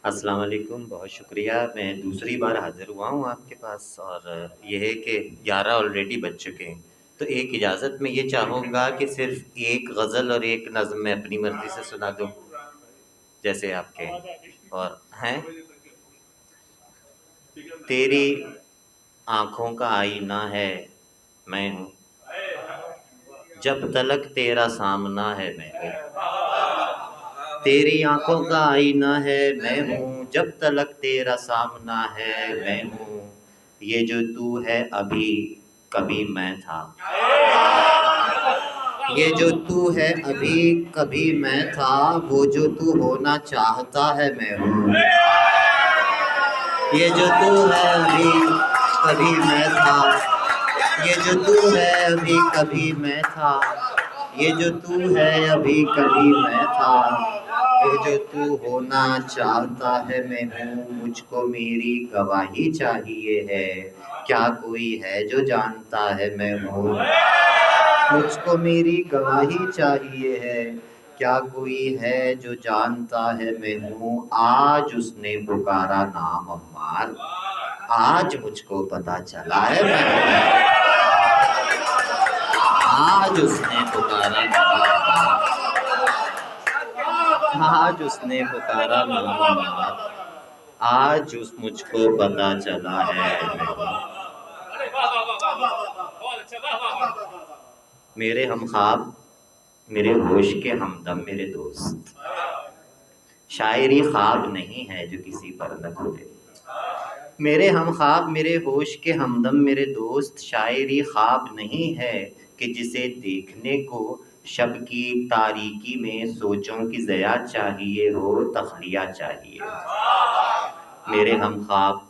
السلام علیکم، بہت شکریہ۔ میں دوسری بار حاضر ہوا ہوں آپ کے پاس، اور یہ ہے کہ 11 آلریڈی بج چکے ہیں، تو ایک اجازت میں یہ چاہوں گا کہ صرف ایک غزل اور ایک نظم میں اپنی مرضی سے سنا دوں، جیسے آپ کے اور ہیں۔ تیری آنکھوں کا آئینہ ہے میں ہوں، جب تلک تیرا سامنا ہے میں ہوں۔ تیری آنکھوں کا آئینہ ہے میں ہوں، جب تلک تیرا سامنا ہے میں ہوں۔ یہ جو تو ہے ابھی کبھی میں تھا، یہ جو تو ہے ابھی کبھی میں تھا، وہ جو تو ہونا چاہتا ہے میں ہوں۔ یہ جو تو ہے ابھی کبھی میں تھا، یہ جو تو ہے ابھی کبھی میں تھا، یہ جو تو ہے ابھی کبھی میں تھا، وہ جو تو ہونا چاہتا ہے میں ہوں۔ مجھ کو میری گواہی چاہیے ہے، کیا کوئی ہے جو جانتا ہے میں ہوں۔ مجھ کو میری گواہی چاہیے ہے، کیا کوئی ہے جو جانتا ہے میں ہوں۔ آج اس نے پکارا نام عمار، آج مجھ کو پتا چلا ہے میں ہوں۔ آج اس نے پکارا نام عمار، آج اس نے پکارا نام عمار، آج اس مجھ کو پتا چلا ہے میں ہوں۔ میرے ہم خواب میرے ہوش کے ہمدم میرے دوست، شاعری خواب نہیں ہے جو کسی پر نہ کھلے۔ میرے ہم خواب میرے ہوش کے ہمدم میرے دوست، شاعری خواب نہیں ہے کہ جسے دیکھنے کو شب کی تاریکی میں سوچوں کی ضیا چاہیے ہو، تخلیہ چاہیے۔ میرے ہم خواب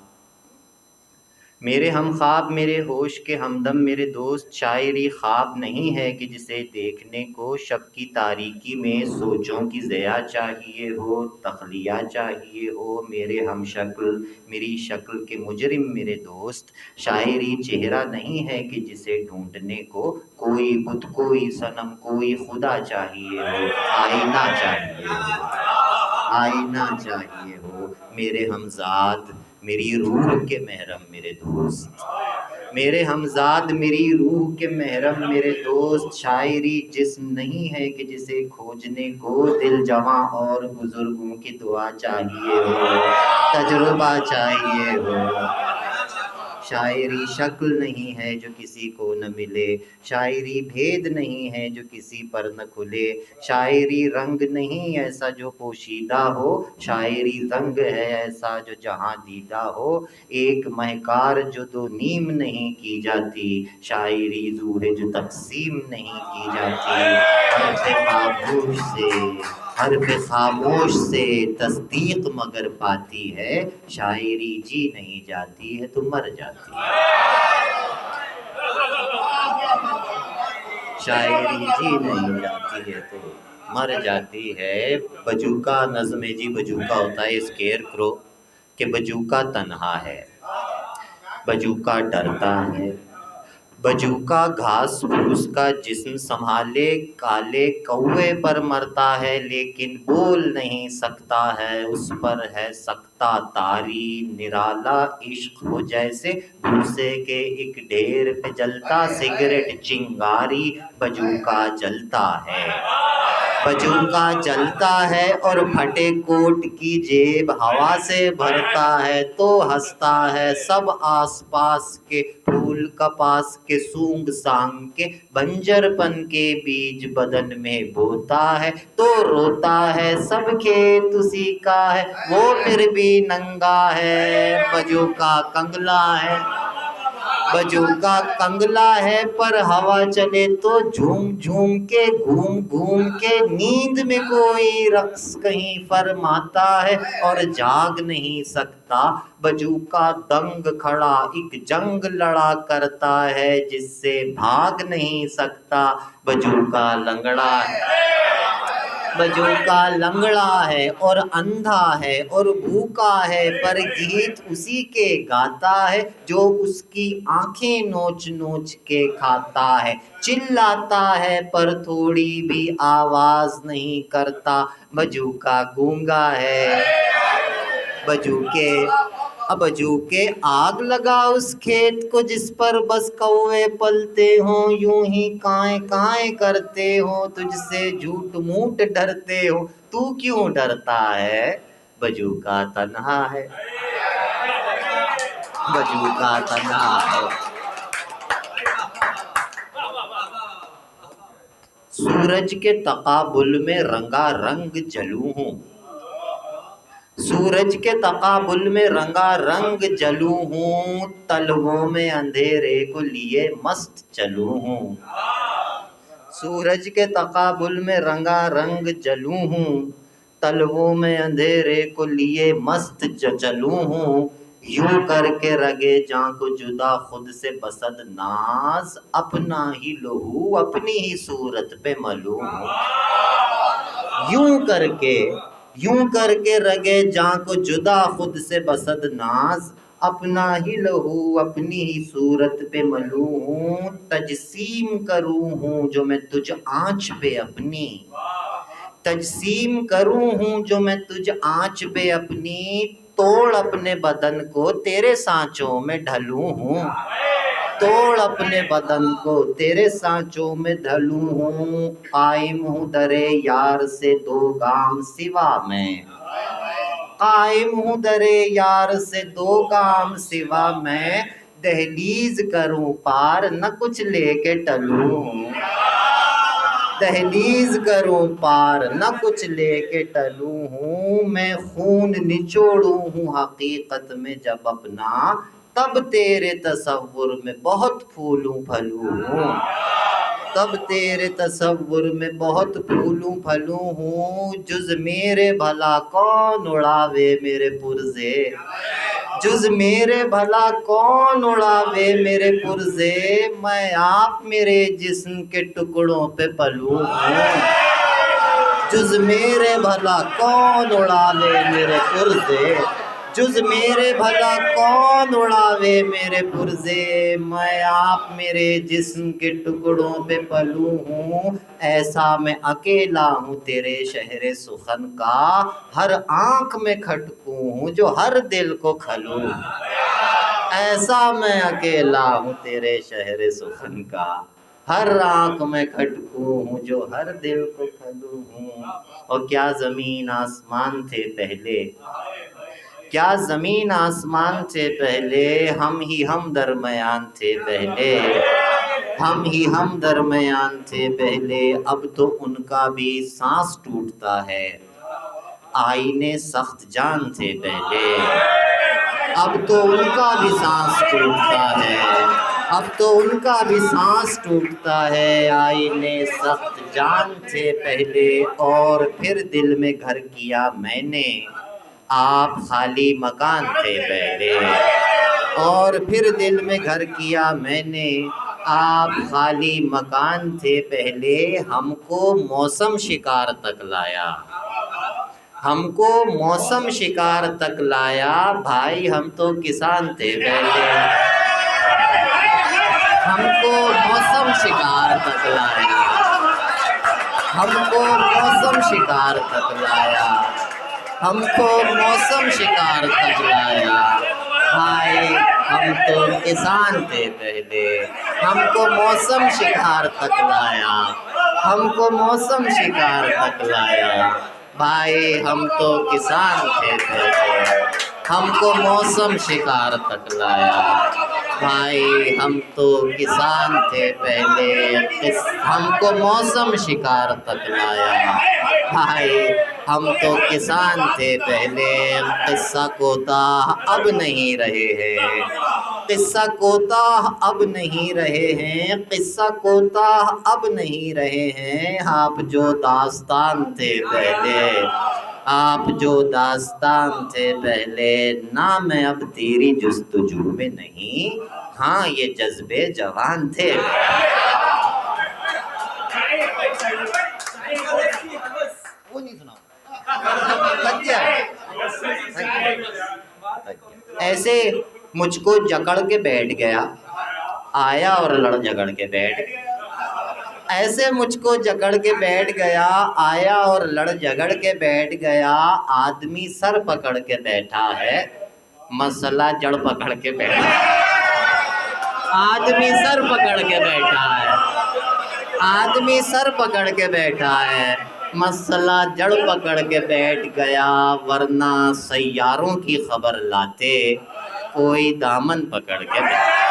میرے ہوش کے ہمدم میرے دوست، شاعری خواب نہیں ہے کہ جسے دیکھنے کو شب کی تاریکی میں سوچوں کی ضیا چاہیے ہو، تخلیہ چاہیے ہو۔ میرے ہم شکل میری شکل کے مجرم میرے دوست، شاعری چہرہ نہیں ہے کہ جسے ڈھونڈنے کو کوئی بت کوئی صنم کوئی خدا چاہیے ہو، آئینہ چاہیے ہو، آئینہ چاہیے ہو۔ میرے ہمزاد میری روح کے محرم میرے دوست، میرے ہمزاد میری روح کے محرم میرے دوست، شاعری جسم نہیں ہے کہ جسے کھوجنے کو دل جواں اور بزرگوں کی دعا چاہیے ہو، تجربہ چاہیے ہو۔ شاعری شکل نہیں ہے جو کسی کو نہ ملے، شاعری بھید نہیں ہے جو کسی پر نہ کھلے، شاعری رنگ نہیں ایسا جو پوشیدہ ہو، شاعری رنگ ہے ایسا جو جہاں دیدہ ہو۔ ایک مہکار جو دو نیم نہیں کی جاتی، شاعری روح ہے جو تقسیم نہیں کی جاتی۔ حرف خاموش سے تصدیق مگر پاتی ہے، شاعری جی نہیں جاتی ہے تو مر جاتی ہے۔ شاعری جی نہیں جاتی ہے تو مر جاتی ہے۔ بجوکا نظم ہے جی، بجوکا ہوتا ہے اسکیئر کرو، کہ بجوکا تنہا ہے، بجوکا ڈرتا ہے، بجوکا گھاس پھوس کا جسم سنبھالے کالے کوے پر مرتا ہے، لیکن بول نہیں سکتا ہے، اس پر ہے سکتہ طاری۔ نرالا عشق ہو جیسے بھوسے کے ایک ڈھیر پہ جلتا سگریٹ چنگاری، بجوکا جلتا ہے، بجوکا جلتا ہے اور پھٹے کوٹ کی جیب ہوا سے بھرتا ہے تو ہنستا ہے۔ سب آس پاس کے پھول کپاس کے سونگ سانگ کے بنجر پن کے بیج بدن میں بوتا ہے تو روتا ہے۔ سب کھیت اسی کا ہے وہ پھر بھی ننگا ہے، بجوکا کنگلا ہے، بجوکا کنگلا ہے، پر ہوا چلے تو جھوم جھوم کے گھوم گھوم کے، نیند میں کوئی رقص کہیں فرماتا ہے اور جاگ نہیں سکتا، بجوکا دنگ کھڑا ایک جنگ لڑا کرتا ہے جس سے بھاگ نہیں سکتا، بجوکا لنگڑا ہے، بجوکا لنگڑا ہے اور اندھا ہے اور بھوکا ہے، پر گیت اسی کے گاتا ہے جو اس کی آنکھیں نوچ نوچ کے کھاتا ہے، چلاتا ہے پر تھوڑی بھی آواز نہیں کرتا، بجوکا گونگا ہے، بجو کے بجو کے آگ لگا اس کھیت کو جس پر بس کوے پلتے ہوں، یوں ہی کائیں کائیں کرتے ہوں، تجھ سے جھوٹ موٹ ڈرتے ہو، تو کیوں ڈرتا ہے؟ بجو کا تنہا ہے، بجو کا تنہا ہے۔ سورج کے تقابل میں رنگا رنگ جلوں ہوں، سورج کے تقابل میں رنگا رنگ جلوں ہوں، تلووں میں اندھیرے کو لیے مست چلوں ہوں، سورج کے تقابل میں رنگا رنگ جلوں ہوں، تلووں میں اندھیرے کو لیے مست چلوں ہوں، یوں کر کے رگے جاں کو جدا خود سے بسد ناز، اپنا ہی لہو اپنی ہی صورت پہ ملوں ہوں، یوں کر کے رگے جاں کو جدا خود سے بسد ناز، اپنا ہی لہو اپنی ہی صورت پہ ملوں ہوں، تجسیم کروں ہوں جو میں تجھ آنچ پہ اپنی، تجسیم کروں ہوں جو میں تجھ آنچ پہ اپنی، توڑ اپنے بدن کو تیرے سانچوں میں ڈھلوں ہوں، توڑ اپنے بدن کو تیرے سانچوں میں ڈھلوں ہوں، قائم ہوں درے یار سے دو گام سوا میں، قائم ہوں درے یار سے دو گام سوا میں، دہلیز کروں پار نہ کچھ لے کے ٹلوں ہوں، دہلیز کروں پار نہ کچھ لے کے ٹلوں ہوں، میں خون نچوڑوں ہوں حقیقت میں جب اپنا، تب تیرے تصور میں بہت پھولوں پھلوں ہوں، تب تیرے تصور میں بہت پھولوں پھلوں ہوں، جز میرے بھلا کون اڑاوے میرے پرزے، جز میرے بھلا کون اڑاوے میرے پرزے، میں آپ میرے جسم کے ٹکڑوں پہ پلوں ہوں، جز میرے بھلا کون اڑاوے میرے پرزے، جز میرے بھلا کون اڑاوے میرے پرزے، میں آپ میرے جسم کے ٹکڑوں پہ پلوں ہوں، ایسا میں اکیلا ہوں تیرے شہر سخن کا، ہر آنکھ میں کھٹکوں ہوں جو ہر دل کو کھلوں، ایسا میں اکیلا ہوں تیرے شہر سخن کا، ہر آنکھ میں کھٹکوں ہوں جو ہر دل کو کھلوں ہوں، اور کیا زمین آسمان تھے پہلے، کیا زمین آسمان تھے پہلے، ہم ہی ہم درمیان تھے پہلے، ہم ہی ہم درمیان تھے پہلے، اب تو ان کا بھی سانس ٹوٹتا ہے، آئینے سخت جان تھے پہلے، اب تو ان کا بھی سانس ٹوٹتا ہے، اب تو ان کا بھی سانس ٹوٹتا ہے، آئینے سخت جان تھے پہلے، اور پھر دل میں گھر کیا میں نے، آپ خالی مکان تھے پہلے، اور پھر دل میں گھر کیا میں نے، آپ خالی مکان تھے پہلے، ہم کو موسم شکار تک لایا، ہم کو موسم شکار تک لایا، بھائی ہم تو کسان تھے پہلے، ہم کو موسم شکار تک لایا، ہم کو موسم شکار تک لایا، ہم کو موسم شکار تک لایا، بھائی ہم تو کسان تھے پہلے، ہم کو موسم شکار تک لایا، ہم کو موسم شکار تک لایا، بھائی ہم تو کسان تھے پہلے، ہم کو موسم شکار تک لایا، بھائی ہم تو کسان تھے پہلے، ہم کو موسم شکار تک لایا، بھائی ہم تو کسان تھے پہلے، قصہ کوتاہ اب نہیں رہے ہیں، قصہ کوتاہ اب نہیں رہے ہیں، قصہ کوتاہ اب نہیں رہے ہیں، آپ جو داستان تھے پہلے، آپ جو داستان تھے پہلے، نام میں اب تیری جستجو میں نہیں، ہاں یہ جذبے جوان تھے، وہ نہیں سنا ایسے مجھ کو جکڑ کے بیٹھ گیا، آیا اور لڑ جھگڑ کے بیٹھ گیا، ایسے مجھ کو جکڑ کے بیٹھ گیا، آیا اور لڑ جھگڑ کے بیٹھ گیا، آدمی سر پکڑ کے بیٹھا ہے، مسئلہ جڑ پکڑ کے بیٹھا ہے۔ آدمی سر پکڑ کے بیٹھا ہے، آدمی سر پکڑ کے بیٹھا ہے، مسئلہ جڑ پکڑ کے بیٹھ گیا، ورنہ سیاروں کی خبر لاتے کوئی دامن پکڑ کے بیٹھا،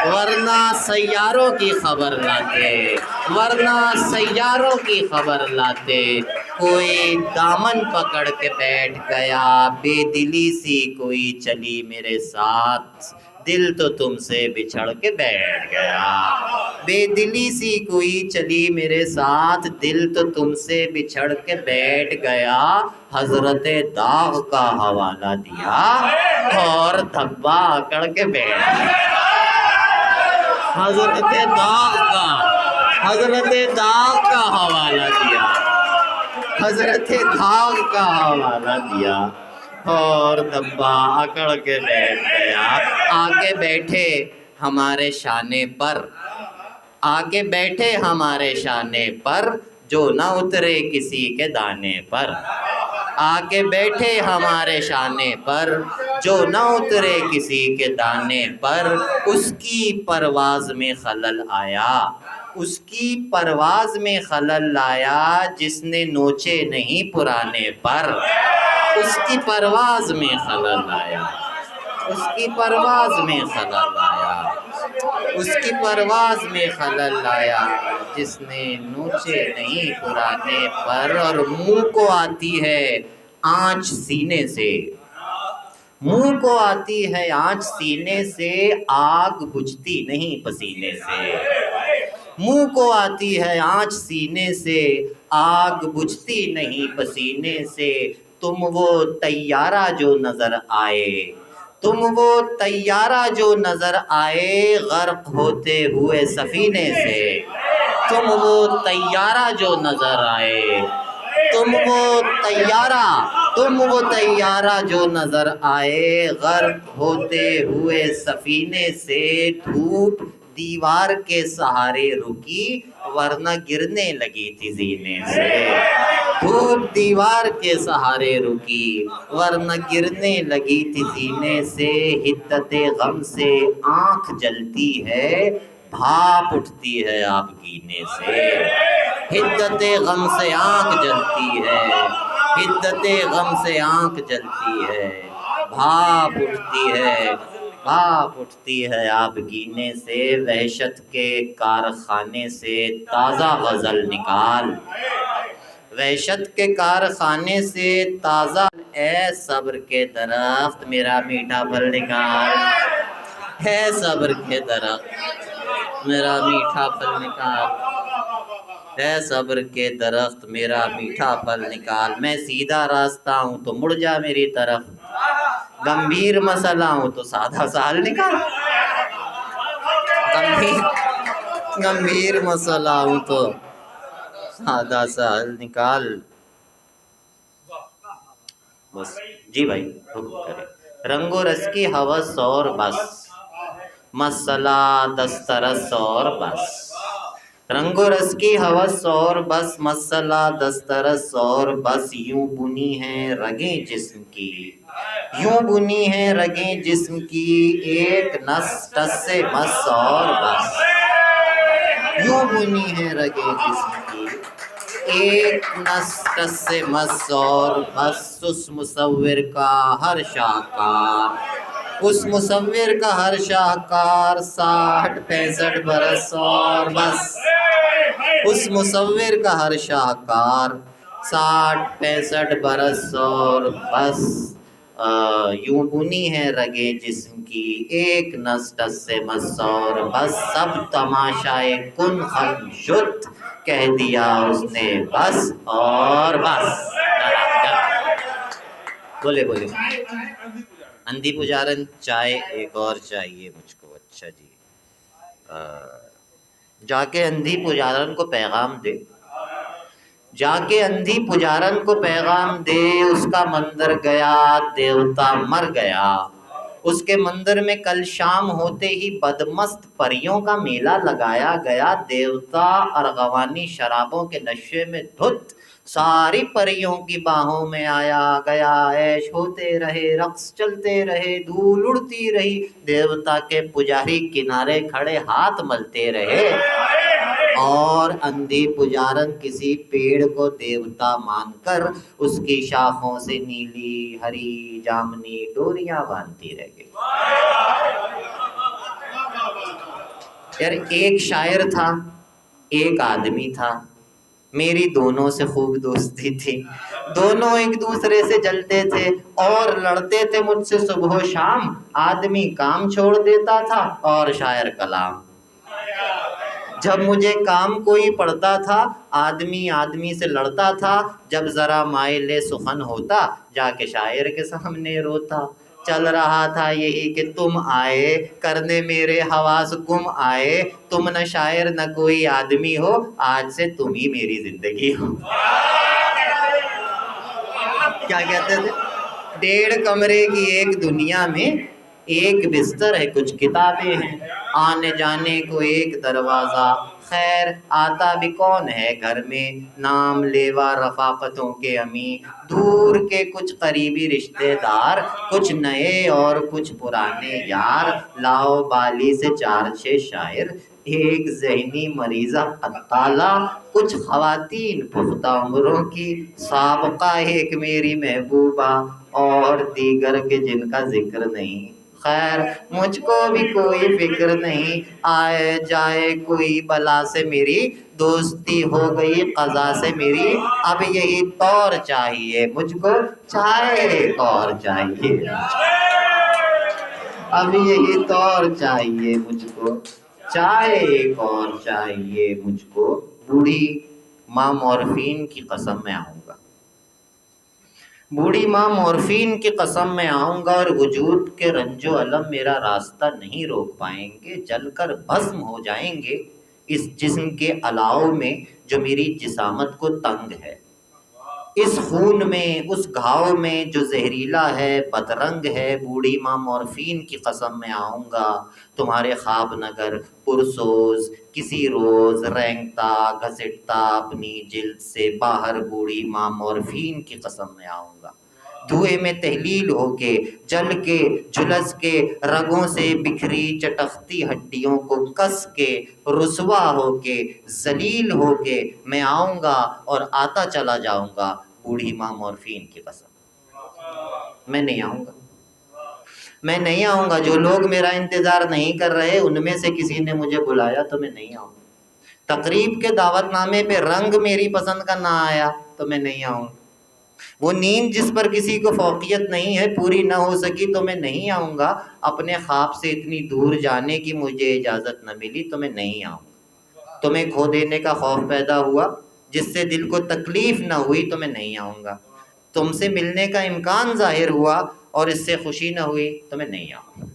ورنہ سیاروں کی خبر لاتے، ورنہ سیاروں کی خبر لاتے کوئی دامن پکڑ کے بیٹھ گیا، بے دلی سی کوئی چلی میرے ساتھ، دل تو تم سے بچھڑ کے بیٹھ گیا، بے دلی سی کوئی چلی میرے ساتھ، دل تو تم سے بچھڑ کے بیٹھ گیا، حضرت داغ کا حوالہ دیا اور دھبا اکڑ کے بیٹھ گیا، حضرت داغ کا حوالہ دیا، حضرت داغ کا حوالہ دیا اور دھبا اکڑ کے بیٹھ گیا۔ آگے بیٹھے ہمارے شانے پر، آگے بیٹھے ہمارے شانے پر، جو نہ اترے کسی کے دانے پر، آگے بیٹھے ہمارے شانے پر، جو نہ اترے کسی کے دانے پر، اس کی پرواز میں خلل آیا، اس کی پرواز میں خلل آیا، جس نے نوچے نہیں پرانے پر، اس کی پرواز میں خلل آیا، اس کی پرواز میں خلل آیا، اس کی پرواز میں خلل آیا، جس نے نوچے نہیں پرانے پر، اور منہ کو آتی ہے آنچ سینے سے، منہ کو آتی ہے آنچ سینے سے، آگ بجھتی نہیں پسینے سے، منہ کو آتی ہے آنچ سینے سے، آگ بجھتی نہیں پسینے سے، تم وہ طیارہ جو نظر آئے، تم وہ طیارہ جو نظر آئے، غرق ہوتے ہوئے سفینے سے، تم وہ طیارہ جو نظر آئے، تم وہ طیارہ جو نظر آئے، غرق ہوتے ہوئے سفینے سے، دھوپ دیوار کے سہارے رکی ورنہ گرنے لگی تھی زینے سے، دھوپ دیوار کے سہارے رکی ورنہ گرنے لگی تھی زینے سے، حدت غم سے آنکھ جلتی ہے، بھاپ اٹھتی ہے آپ گینے سے، حدت غم سے آنکھ جلتی ہے، حدت غم سے آنکھ جلتی ہے، بھاپ اٹھتی ہے، بھاپ اٹھتی ہے آپ گینے سے، وحشت کے کارخانے سے تازہ غزل نکال، وحشت کے کارخانے سے تازہ، اے صبر کے درخت میرا میٹھا پھل نکال، اے صبر کے درخت میرا میٹھا پھل نکال، اے صبر کے درخت میرا میٹھا پھل نکال، میں سیدھا راستہ ہوں تو مڑ جا میری طرف، گمبھیر مسئلہ ہوں تو سادہ سا حل نکال، گمبھیر مسئلہ ہوں تو سادہ سا حل نکال، بس جی بھائی حکم کرے، رنگ و رس کی ہوس اور بس، مسئلہ دسترس اور بس، رنگ و رس کی ہوس اور بس، مسئلہ دسترس اور بس، یوں بنی ہیں رگیں جسم کی، یوں بنی ہیں رگیں جسم کی، ایک نس ٹس سے مس اور بس، یوں بنی ہیں رگیں جسم کی، ایک نس ٹس سے مس اور بس، اس مصور کا ہر شاہکار، اس مصور کا ہر شاہکار، 60-65 برس اور بس، اس مصور کا ہر شاہکار، 60-65 برس اور بس، یوں بنی ہے رگیں جسم کی، ایک نس ٹس سے مس اور بس، سب تماشائے کن ختم شد، کہہ دیا اس نے بس اور بس، بولے بولے اندھی پجارن چائے ایک اور چاہیے مجھ کو، اچھا جی، جا کے اندھی پجارن کو پیغام دے، جا کے اندھی پجارن کو پیغام دے، اس کا مندر گیا دیوتا مر گیا، اس کے مندر میں کل شام ہوتے ہی بدمست پریوں کا میلہ لگایا گیا، دیوتا ارغوانی شرابوں کے نشے میں دھت ساری پریوں کی باہوں میں آیا گیا، عیش ہوتے رہے، رقص چلتے رہے، دھول اڑتی رہی، دیوتا کے پجاری کنارے کھڑے ہاتھ ملتے رہے، اور اندھی پجارن کسی پیڑ کو دیوتا مان کر اس کی شاخوں سے نیلی ہری جامنی ڈوریاں باندھتی رہ گئی۔ یار ایک شاعر تھا، ایک آدمی تھا، میری دونوں سے خوب دوستی تھی، دونوں ایک دوسرے سے جلتے تھے اور لڑتے تھے مجھ سے صبح و شام، آدمی کام چھوڑ دیتا تھا اور شاعر کلام۔ جب مجھے کام کوئی پڑتا تھا آدمی آدمی سے لڑتا تھا، جب ذرا مائل سخن ہوتا جا کے شاعر کے سامنے روتا۔ چل رہا تھا یہی کہ تم آئے کرنے میرے حواس گم آئے، تم نہ شاعر نہ کوئی آدمی ہو، آج سے تم ہی میری زندگی ہو۔ کیا کہتے تھے؟ 1.5 کمرے کی ایک دنیا میں ایک بستر ہے، کچھ کتابیں ہیں، آنے جانے کو ایک دروازہ، خیر آتا بھی کون ہے گھر میں، نام لیوا رفاقتوں کے امی، دور کے کچھ قریبی رشتہ دار، کچھ نئے اور کچھ پرانے یار، لاؤ بالی سے 4-6 شاعر، ایک ذہنی مریضہ قطالہ، کچھ خواتین پختہ عمروں کی، سابقہ ایک میری محبوبہ اور دیگر کے جن کا ذکر نہیں، خیر مجھ کو بھی کوئی فکر نہیں، آئے جائے کوئی بلا سے میری دوستی ہو گئی قضا سے میری، اب یہی طور چاہیے مجھ کو، چائے اور چاہیے، اب یہی طور چاہیے مجھ کو، چائے اور چاہیے مجھ کو، بوڑھی ماں مورفین کی قسم میں آؤں گا، بوڑھی ماں مورفین کی قسم میں آؤں گا، اور وجود کے رنج و الم میرا راستہ نہیں روک پائیں گے، جل کر بھسم ہو جائیں گے اس جسم کے الاؤ میں جو میری جسامت کو تنگ ہے، اس خون میں، اس گھاؤ میں جو زہریلا ہے، بدرنگ ہے، بوڑھی ماں مورفین کی قسم میں آؤں گا، تمہارے خواب نگر پرسوز کسی روز رینگتا گھسٹتا اپنی جلد سے باہر، بوڑھی ماں مورفین کی قسم میں آؤں گا، دھوئے میں تحلیل ہو کے، جل کے جھلس کے، رگوں سے بکھری چٹختی ہڈیوں کو کس کے، رسوا ہو کے، ذلیل ہو کے میں آؤں گا اور آتا چلا جاؤں گا، بوڑھی ماں مورفین کی قسم، میں نہیں آؤں گا، میں نہیں آؤں گا، جو لوگ میرا انتظار نہیں کر رہے ان میں سے کسی نے مجھے بلایا تو میں نہیں آؤں گا، تقریب کے دعوت نامے پہ رنگ میری پسند کا نہ آیا تو میں نہیں آؤں گا، وہ نیند جس پر کسی کو فوقیت نہیں ہے پوری نہ ہو سکی تو میں نہیں آؤں گا، اپنے خواب سے اتنی دور جانے کی مجھے اجازت نہ ملی تو میں نہیں آؤں گا، تمہیں کھو دینے کا خوف پیدا ہوا جس سے دل کو تکلیف نہ ہوئی تو میں نہیں آؤں گا، تم سے ملنے کا امکان ظاہر ہوا اور اس سے خوشی نہ ہوئی تو میں نہیں آؤں گا۔